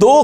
2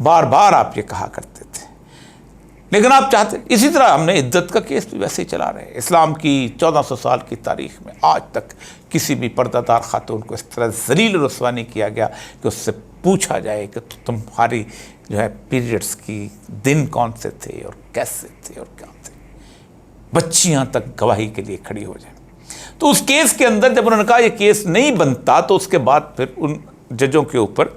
بار بار آپ یہ کہا کرتے تھے، لیکن آپ چاہتے. اسی طرح ہم نے عدت کا کیس بھی ویسے ہی چلا رہے ہیں. اسلام کی 1400 سال کی تاریخ میں آج تک کسی بھی پردہ دار خاتون کو اس طرح ذلیل و رسوا نہیں کیا گیا کہ اس سے پوچھا جائے کہ تمہاری جو ہے پیریڈز کی دن کون سے تھے اور کیسے تھے اور کیا تھے. بچیاں تک گواہی کے لیے کھڑی ہو جائیں. تو اس کیس کے اندر جب انہوں نے کہا یہ کیس نہیں بنتا، تو اس کے بعد پھر ان ججوں کے اوپر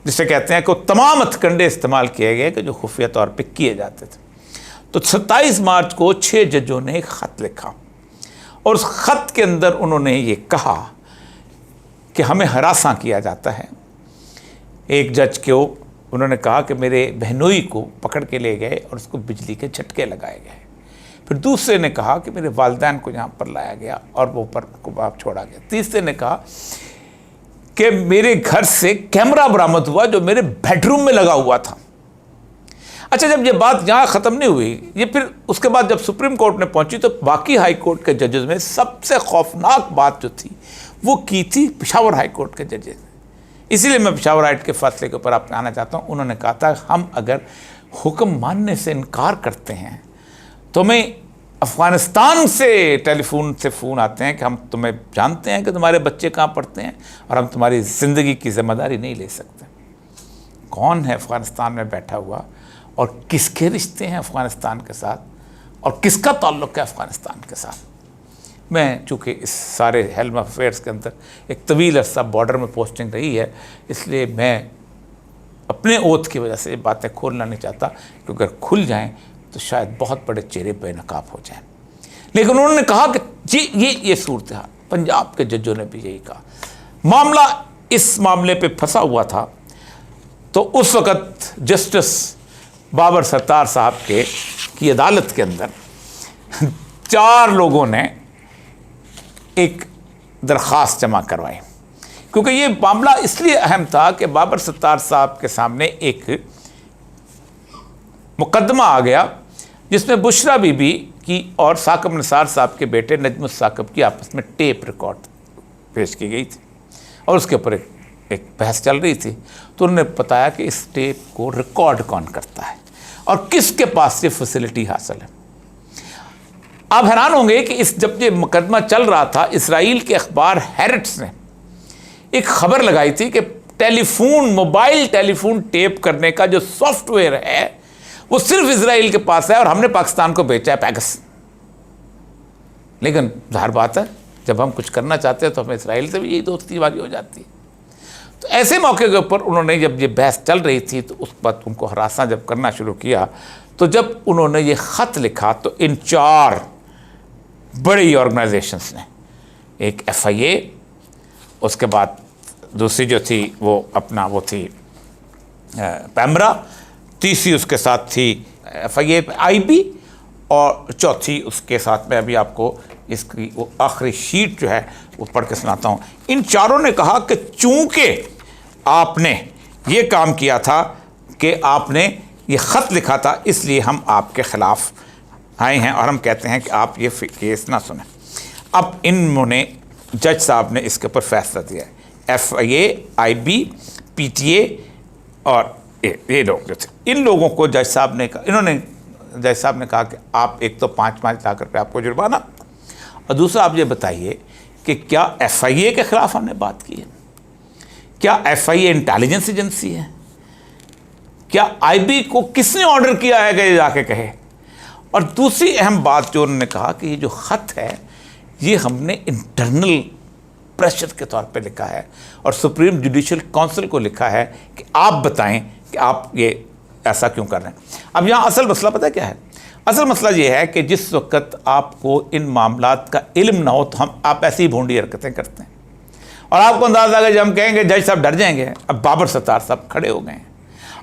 جسے کہتے ہیں کہ تمام ہتھکنڈے استعمال کیے گئے کہ جو خفیہ طور پہ کیے جاتے تھے. تو 27 مارچ کو 6 ججوں نے ایک خط لکھا، اور اس خط کے اندر انہوں نے یہ کہا کہ ہمیں ہراساں کیا جاتا ہے. ایک جج کو انہوں نے کہا کہ میرے بہنوئی کو پکڑ کے لے گئے اور اس کو بجلی کے جھٹکے لگائے گئے. پھر دوسرے نے کہا کہ میرے والدین کو یہاں پر لایا گیا اور وہ اوپر کو چھوڑا گیا. تیسرے نے کہا کہ میرے گھر سے کیمرہ برآمد ہوا جو میرے بیڈ روم میں لگا ہوا تھا. اچھا، جب یہ بات یہاں ختم نہیں ہوئی، یہ پھر اس کے بعد جب سپریم کورٹ میں پہنچی تو باقی ہائی کورٹ کے ججز میں سب سے خوفناک بات جو تھی وہ کی تھی پشاور ہائی کورٹ کے ججز نے. اسی لیے میں پشاور ہائی کے فیصلے کے اوپر آپ میں آنا چاہتا ہوں. انہوں نے کہا تھا ہم اگر حکم ماننے سے انکار کرتے ہیں تو ہمیں افغانستان سے ٹیلی فون سے فون آتے ہیں کہ ہم تمہیں جانتے ہیں کہ تمہارے بچے کہاں پڑھتے ہیں اور ہم تمہاری زندگی کی ذمہ داری نہیں لے سکتے. کون ہے افغانستان میں بیٹھا ہوا اور کس کے رشتے ہیں افغانستان کے ساتھ اور کس کا تعلق ہے افغانستان کے ساتھ؟ میں چونکہ اس سارے ہیلم افیئرس کے اندر ایک طویل عرصہ بارڈر میں پوسٹنگ رہی ہے، اس لیے میں اپنے اوتھ کی وجہ سے یہ باتیں کھولنا نہیں چاہتا، کیونکہ اگر کھل جائیں تو شاید بہت بڑے چہرے بے نقاب ہو جائیں. لیکن انہوں نے کہا کہ جی یہ صورتحال، پنجاب کے ججوں نے بھی یہی کہا. معاملہ اس معاملے پہ پھنسا ہوا تھا. تو اس وقت جسٹس بابر ستار صاحب کی عدالت کے اندر 4 لوگوں نے ایک درخواست جمع کروائی، کیونکہ یہ معاملہ اس لیے اہم تھا کہ بابر ستار صاحب کے سامنے ایک مقدمہ آ گیا جس میں بشرا بی بی کی اور ثاقب نثار صاحب کے بیٹے نجم الثاقب کی آپس میں ٹیپ ریکارڈ پیش کی گئی تھی، اور اس کے اوپر ایک بحث چل رہی تھی. تو انہوں نے بتایا کہ اس ٹیپ کو ریکارڈ کون کرتا ہے اور کس کے پاس یہ فیسلٹی حاصل ہے. آپ حیران ہوں گے کہ جب یہ مقدمہ چل رہا تھا، اسرائیل کے اخبار ہیرٹس نے ایک خبر لگائی تھی کہ موبائل ٹیلی فون ٹیپ کرنے کا جو سافٹ ویئر ہے وہ صرف اسرائیل کے پاس ہے اور ہم نے پاکستان کو بیچا ہے پیگس. لیکن ظاہر بات ہے جب ہم کچھ کرنا چاہتے ہیں تو ہمیں اسرائیل سے بھی یہی دوستی بازی ہو جاتی ہے. تو ایسے موقع کے اوپر انہوں نے جب یہ بحث چل رہی تھی تو اس وقت ان کو ہراساں جب کرنا شروع کیا، تو جب انہوں نے یہ خط لکھا تو ان 4 بڑی آرگنائزیشنز نے، ایک FIA، اس کے بعد دوسری جو تھی وہ تھی پیمرا، تیسری اس کے ساتھ تھی FIA IB، اور چوتھی اس کے ساتھ میں ابھی آپ کو اس کی وہ آخری شیٹ جو ہے وہ پڑھ کے سناتا ہوں. ان 4 نے کہا کہ چونکہ آپ نے یہ کام کیا تھا کہ آپ نے یہ خط لکھا تھا، اس لیے ہم آپ کے خلاف آئے ہیں اور ہم کہتے ہیں کہ آپ یہ کیس نہ سنیں. اب انہوں نے جج صاحب نے اس کے اوپر فیصلہ دیا ہے. FIA IB PTA اور یہ لوگ جو تھے، ان لوگوں کو جج صاحب نے کہا کہ آپ ایک تو 5 لاکھ روپے آپ کو جرمانہ، اور دوسرا آپ یہ بتائیے کہ کیا FIA کے خلاف ہم نے بات کی ہے؟ کیا FIA انٹیلیجنس ایجنسی ہے؟ کیا IB کو کس نے آرڈر کیا ہے کہ یہ جا کے کہے؟ اور دوسری اہم بات جو انہوں نے کہا کہ یہ جو خط ہے یہ ہم نے انٹرنل پریشر کے طور پہ لکھا ہے اور سپریم جوڈیشل کونسل کو لکھا ہے کہ آپ بتائیں کہ آپ یہ ایسا کیوں کر رہے ہیں. اب یہاں اصل مسئلہ پتہ کیا ہے؟ اصل مسئلہ یہ ہے کہ جس وقت آپ کو ان معاملات کا علم نہ ہو تو آپ ایسی بھونڈی حرکتیں کرتے ہیں، اور آپ کو اندازہ آگے جب ہم کہیں گے جج صاحب ڈر جائیں گے. اب بابر ستار صاحب کھڑے ہو گئے ہیں،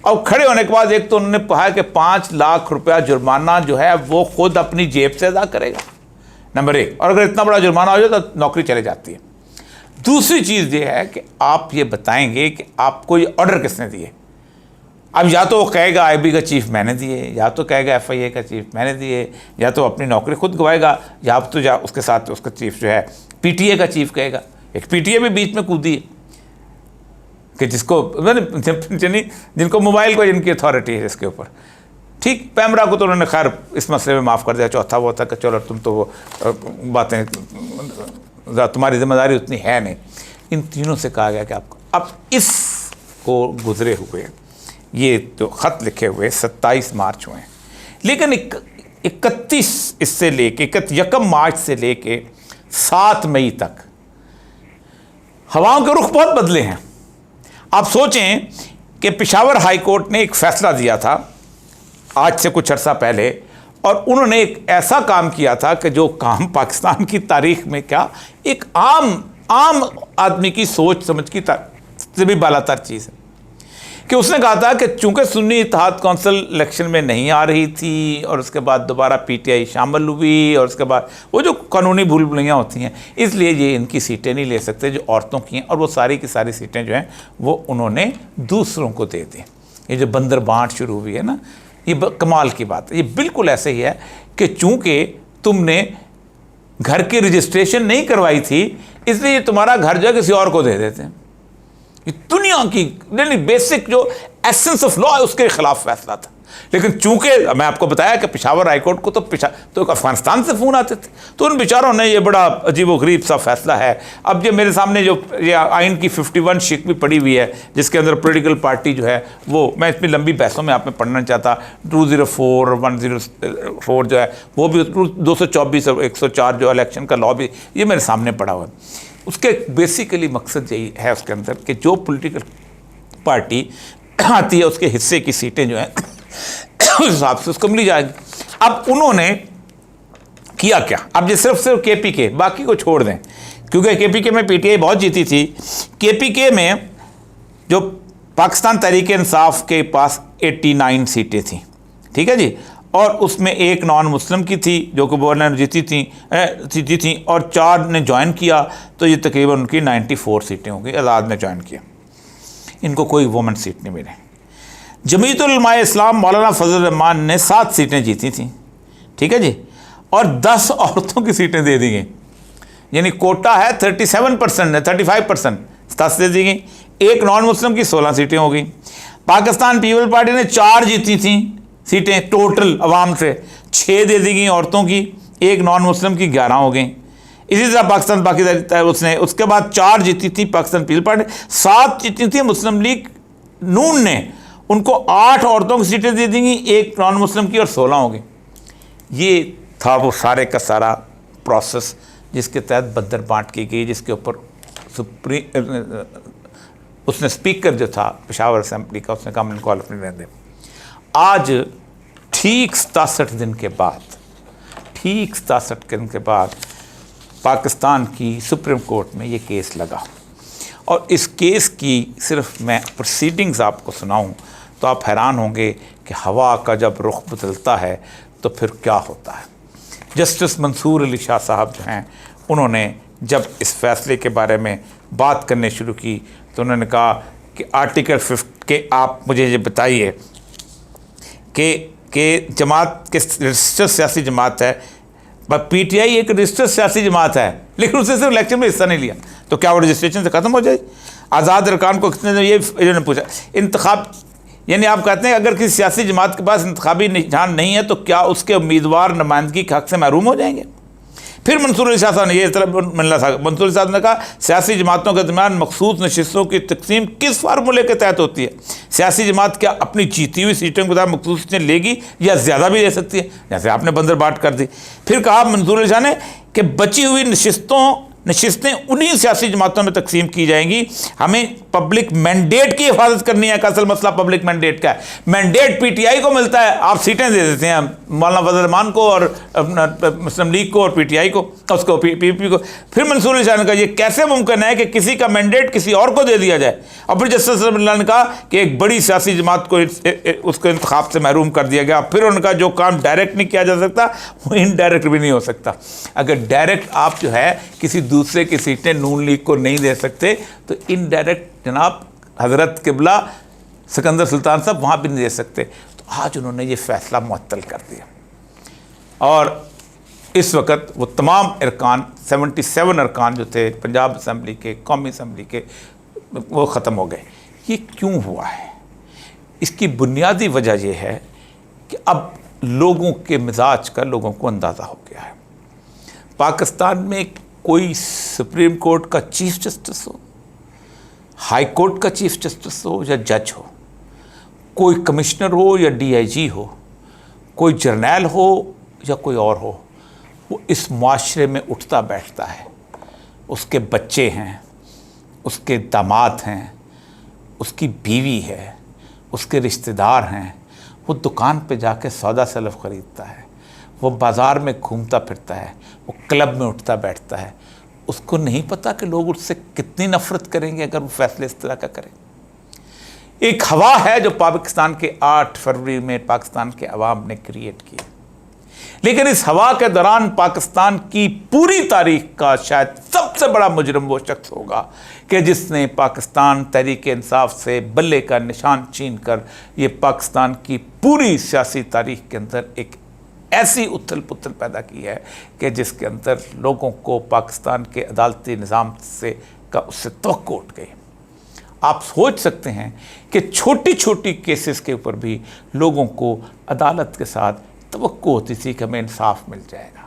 اور کھڑے ہونے کے بعد ایک تو انہوں نے کہا کہ 5 لاکھ روپیہ جرمانہ جو ہے وہ خود اپنی جیب سے ادا کرے گا، نمبر 1، اور اگر اتنا بڑا جرمانہ ہو جائے تو نوکری چلے جاتی ہے. دوسری چیز یہ ہے کہ آپ یہ بتائیں گے کہ آپ کو یہ آرڈر کس نے دیے. اب یا تو وہ کہے گا IB کا چیف میں نے دیے، یا تو کہے گا FIA کا چیف میں نے دیے، یا تو اپنی نوکری خود گوائے گا، یا اب تو اس کے ساتھ اس کا چیف جو ہے PTA کا چیف کہے گا. ایک PTA بھی بیچ میں کودی ہے. کہ جس کو جن کو موبائل کو جن کی اتھارٹی ہے اس کے اوپر. ٹھیک, پیمرا کو تو انہوں نے خیر اس مسئلے میں معاف کر دیا, چوتھا وہ تھا کہ چلو تم تو وہ باتیں تمہاری ذمہ داری اتنی ہے نہیں. ان تینوں سے کہا گیا کہ آپ کو اب اس کو گزرے ہوئے یہ جو خط لکھے ہوئے 27 مارچ ہوئے ہیں, لیکن 31 اس سے لے کے 1 مارچ سے لے کے 7 مئی تک ہواؤں کے رخ بہت بدلے ہیں. آپ سوچیں کہ پشاور ہائی کورٹ نے ایک فیصلہ دیا تھا آج سے کچھ عرصہ پہلے, اور انہوں نے ایک ایسا کام کیا تھا کہ جو کام پاکستان کی تاریخ میں کیا ایک عام آدمی کی سوچ سمجھ کی سے بھی بالا تر چیز ہے, کہ اس نے کہا تھا کہ چونکہ سنی اتحاد کونسل الیکشن میں نہیں آ رہی تھی اور اس کے بعد دوبارہ پی ٹی آئی شامل ہوئی اور اس کے بعد وہ جو قانونی بھول بھلیاں ہوتی ہیں, اس لیے یہ ان کی سیٹیں نہیں لے سکتے جو عورتوں کی ہیں, اور وہ ساری کی ساری سیٹیں جو ہیں وہ انہوں نے دوسروں کو دے دیں. یہ جو بندر بانٹ شروع ہوئی ہے نا, یہ کمال کی بات ہے. یہ بالکل ایسے ہی ہے کہ چونکہ تم نے گھر کی رجسٹریشن نہیں کروائی تھی اس لیے تمہارا گھر جو ہے کسی اور کو دے دیتے ہیں. یہ دنیا کی بیسک جو ایسنس آف لا ہے اس کے خلاف فیصلہ تھا. لیکن چونکہ میں آپ کو بتایا کہ پشاور ہائی کورٹ کو تو افغانستان سے فون آتے تھے, تو ان بیچاروں نے یہ بڑا عجیب و غریب سا فیصلہ ہے. اب یہ میرے سامنے جو یہ آئین کی 51 شک بھی پڑی ہوئی ہے جس کے اندر پولیٹیکل پارٹی جو ہے وہ, میں اس میں لمبی بحثوں میں آپ میں پڑھنا چاہتا, 204 اور 104 جو ہے وہ بھی 224 اور 104 جو الیکشن کا لا بھی یہ میرے سامنے پڑا ہوا ہے. اس کے بیسیکلی مقصد یہی ہے اس کے اندر کہ جو پولیٹیکل پارٹی آتی ہے اس کے حصے کی سیٹیں جو ہیں اس حساب سے اس کو ملی جائے گی. اب انہوں نے کیا کیا, اب یہ صرف کے پی کے, باقی کو چھوڑ دیں کیونکہ کے پی کے میں پی ٹی آئی بہت جیتی تھی. کے پی کے میں جو پاکستان تحریک انصاف کے پاس 89 سیٹیں تھیں, ٹھیک ہے جی, اور اس میں ایک نان مسلم کی تھی جو کہ وہ نے جیتی تھیں اور 4 نے جوائن کیا, تو یہ تقریباً ان کی 94 سیٹیں ہوں گی. آزاد نے جوائن کیا, ان کو کوئی وومن سیٹ نہیں ملی. جمعیت العلماء اسلام مولانا فضل الرحمان نے 7 سیٹیں جیتی تھیں, ٹھیک ہے جی, اور 10 عورتوں کی سیٹیں دے دی گئیں. یعنی کوٹا ہے 37% ہے, 35% 10 دے دی گئیں. ایک نان مسلم کی 16 سیٹیں ہو گئیں. پاکستان پیپل پارٹی نے 4 جیتی تھیں سیٹیں ٹوٹل عوام سے, 6 دے دی گئیں عورتوں کی, ایک نان مسلم کی 11 ہو گئیں. اسی طرح پاکستان باقی اس کے بعد 4 جیتی تھی پاکستان پیپل پارٹی, 7 جیتی تھی مسلم لیگ نون نے, ان کو 8 عورتوں کی سیٹیں دے دی گئیں, ایک نان مسلم کی اور 16 ہو گئیں. یہ تھا وہ سارے کا سارا پروسیس جس کے تحت بندر بانٹ کی گئی, جس کے اوپر اس نے اسپیکر جو تھا پشاور اسمبلی کا اس نے کہا ان کو حلف نہیں دیں. آج ٹھیک 67 دن کے بعد پاکستان کی سپریم کورٹ میں یہ کیس لگا, اور اس کیس کی صرف میں پروسیڈنگز آپ کو سناؤں تو آپ حیران ہوں گے کہ ہوا کا جب رخ بدلتا ہے تو پھر کیا ہوتا ہے. جسٹس منصور علی شاہ صاحب جو ہیں انہوں نے جب اس فیصلے کے بارے میں بات کرنے شروع کی تو انہوں نے کہا کہ آرٹیکل 50 کہ آپ مجھے یہ بتائیے کہ جماعت کے رجسٹر سیاسی جماعت ہے, پی ٹی آئی ایک رجسٹر سیاسی جماعت ہے لیکن اس نے صرف الیکشن میں حصہ نہیں لیا, تو کیا وہ رجسٹریشن سے ختم ہو جائے؟ آزاد ارکان کو کتنے نے یہ انہوں نے پوچھا. انتخاب یعنی آپ کہتے ہیں اگر کسی سیاسی جماعت کے پاس انتخابی نشان نہیں ہے تو کیا اس کے امیدوار نمائندگی کے حق سے محروم ہو جائیں گے؟ پھر منصور علی شاہ صاحب نے یہ طلب ملنا تھا. منصور علی صاحب نے کہا سیاسی جماعتوں کے درمیان مخصوص نشستوں کی تقسیم کس فارمولے کے تحت ہوتی ہے؟ سیاسی جماعت کیا اپنی جیتی ہوئی سیٹوں کے ساتھ مخصوص سیٹیں لے گی یا زیادہ بھی لے سکتی ہے, جیسے آپ نے بندر بانٹ کر دی. پھر کہا منصور علی شاہ نے کہ بچی ہوئی نشستیں انہی سیاسی جماعتوں میں تقسیم کی جائیں گی. ہمیں پبلک مینڈیٹ کی حفاظت کرنی ہے. اصل مسئلہ پبلک مینڈیٹ کا ہے. مینڈیٹ پی ٹی آئی کو ملتا ہے, آپ سیٹیں دے دیتے ہیں مولانا فضل الرحمان کو اور مسلم لیگ کو اور پی ٹی آئی کو, اس کو پی پی کو. پھر منصور علی شاہ نے کہا یہ کیسے ممکن ہے کہ کسی کا مینڈیٹ کسی اور کو دے دیا جائے؟ اور پھر جسٹس رحمۃ اللہ نے کہا کہ ایک بڑی سیاسی جماعت کو اس کو انتخاب سے محروم کر دیا گیا. پھر انہوں نے کہا جو کام ڈائریکٹ نہیں کیا جا سکتا وہ انڈائریکٹ بھی نہیں ہو سکتا. اگر ڈائریکٹ آپ جو ہے کسی دوسرے کی سیٹیں نون لیگ کو نہیں دے سکتے تو انڈائریکٹ جناب حضرت قبلہ سکندر سلطان صاحب وہاں بھی نہیں دے سکتے. تو آج انہوں نے یہ فیصلہ معطل کر دیا اور اس وقت وہ تمام ارکان 77 ارکان جو تھے پنجاب اسمبلی کے, قومی اسمبلی کے, وہ ختم ہو گئے. یہ کیوں ہوا ہے؟ اس کی بنیادی وجہ یہ ہے کہ اب لوگوں کے مزاج کا لوگوں کو اندازہ ہو گیا ہے۔ پاکستان میں کوئی سپریم کورٹ کا چیف جسٹس ہو، ہائی کورٹ کا چیف جسٹس ہو یا جج ہو، کوئی کمشنر ہو یا ڈی آئی جی ہو، کوئی جرنیل ہو یا کوئی اور ہو، وہ اس معاشرے میں اٹھتا بیٹھتا ہے۔ اس کے بچے ہیں، اس کے داماد ہیں، اس کی بیوی ہے، اس کے رشتہ دار ہیں، وہ دکان پہ جا کے سودا سلف خریدتا ہے، وہ بازار میں گھومتا پھرتا ہے، وہ کلب میں اٹھتا بیٹھتا ہے۔ اس کو نہیں پتا کہ لوگ اس سے کتنی نفرت کریں گے اگر وہ فیصلے اس طرح کا کریں۔ ایک ہوا ہے جو پاکستان کے 8 فروری میں پاکستان کے عوام نے کریٹ کی، لیکن اس ہوا کے دوران پاکستان کی پوری تاریخ کا شاید سب سے بڑا مجرم وہ شخص ہوگا کہ جس نے پاکستان تحریک انصاف سے بلے کا نشان چھین کر یہ پاکستان کی پوری سیاسی تاریخ کے اندر ایک ایسی اتھل پتھل پیدا کی ہے کہ جس کے اندر لوگوں کو پاکستان کے عدالتی نظام سے اس سے توقع اٹھ گئی۔ آپ سوچ سکتے ہیں کہ چھوٹی چھوٹی کیسز کے اوپر بھی لوگوں کو عدالت کے ساتھ توقع ہوتی تھی کہ ہمیں انصاف مل جائے گا۔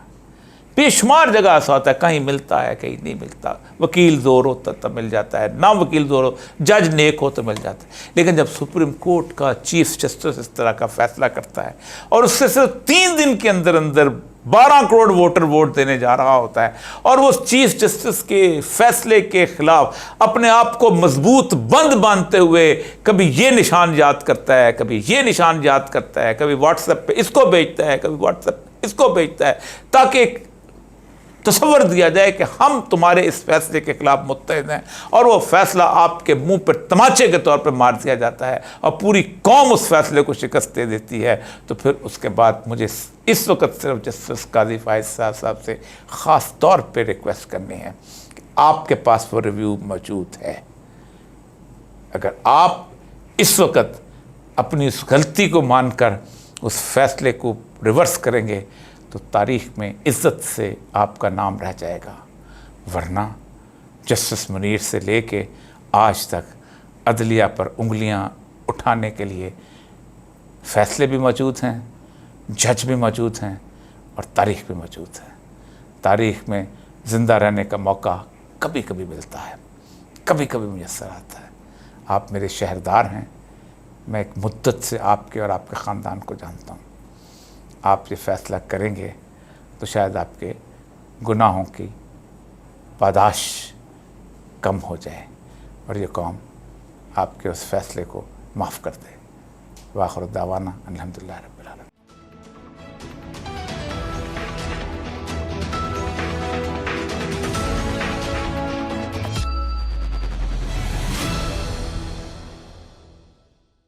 بے شمار جگہ ایسا ہوتا ہے، کہیں ملتا ہے کہیں نہیں ملتا، وکیل زور ہوتا تو مل جاتا ہے، نہ وکیل زور ہو، جج نیک ہو تو مل جاتا ہے۔ لیکن جب سپریم کورٹ کا چیف جسٹس اس طرح کا فیصلہ کرتا ہے اور اس سے صرف 3 دن کے اندر اندر 12 کروڑ ووٹر ووٹ دینے جا رہا ہوتا ہے اور وہ چیف جسٹس کے فیصلے کے خلاف اپنے آپ کو مضبوط بند باندھتے ہوئے کبھی یہ نشان یاد کرتا ہے، کبھی یہ نشان یاد کرتا ہے، کبھی واٹس ایپ پہ اس کو بھیجتا ہے، کبھی واٹس ایپ پہ اس کو بھیجتا ہے، تاکہ ایک تصور دیا جائے کہ ہم تمہارے اس فیصلے کے خلاف متحد ہیں، اور وہ فیصلہ آپ کے منہ پر تماچے کے طور پر مار دیا جاتا ہے اور پوری قوم اس فیصلے کو شکست دے دیتی ہے۔ تو پھر اس کے بعد مجھے اس وقت صرف جسٹس قاضی فائز صاحب سے خاص طور پہ ریکویسٹ کرنی ہے کہ آپ کے پاس وہ ریویو موجود ہے۔ اگر آپ اس وقت اپنی اس غلطی کو مان کر اس فیصلے کو ریورس کریں گے تو تاریخ میں عزت سے آپ کا نام رہ جائے گا، ورنہ جسٹس منیر سے لے کے آج تک عدلیہ پر انگلیاں اٹھانے کے لیے فیصلے بھی موجود ہیں، جج بھی موجود ہیں اور تاریخ بھی موجود ہے۔ تاریخ میں زندہ رہنے کا موقع کبھی کبھی ملتا ہے، کبھی کبھی میسر آتا ہے۔ آپ میرے شہردار ہیں، میں ایک مدت سے آپ کے اور آپ کے خاندان کو جانتا ہوں۔ آپ یہ فیصلہ کریں گے تو شاید آپ کے گناہوں کی پاداش کم ہو جائے اور یہ قوم آپ کے اس فیصلے کو معاف کر دے۔ وآخر دعوانا الحمدللہ رب العالمین۔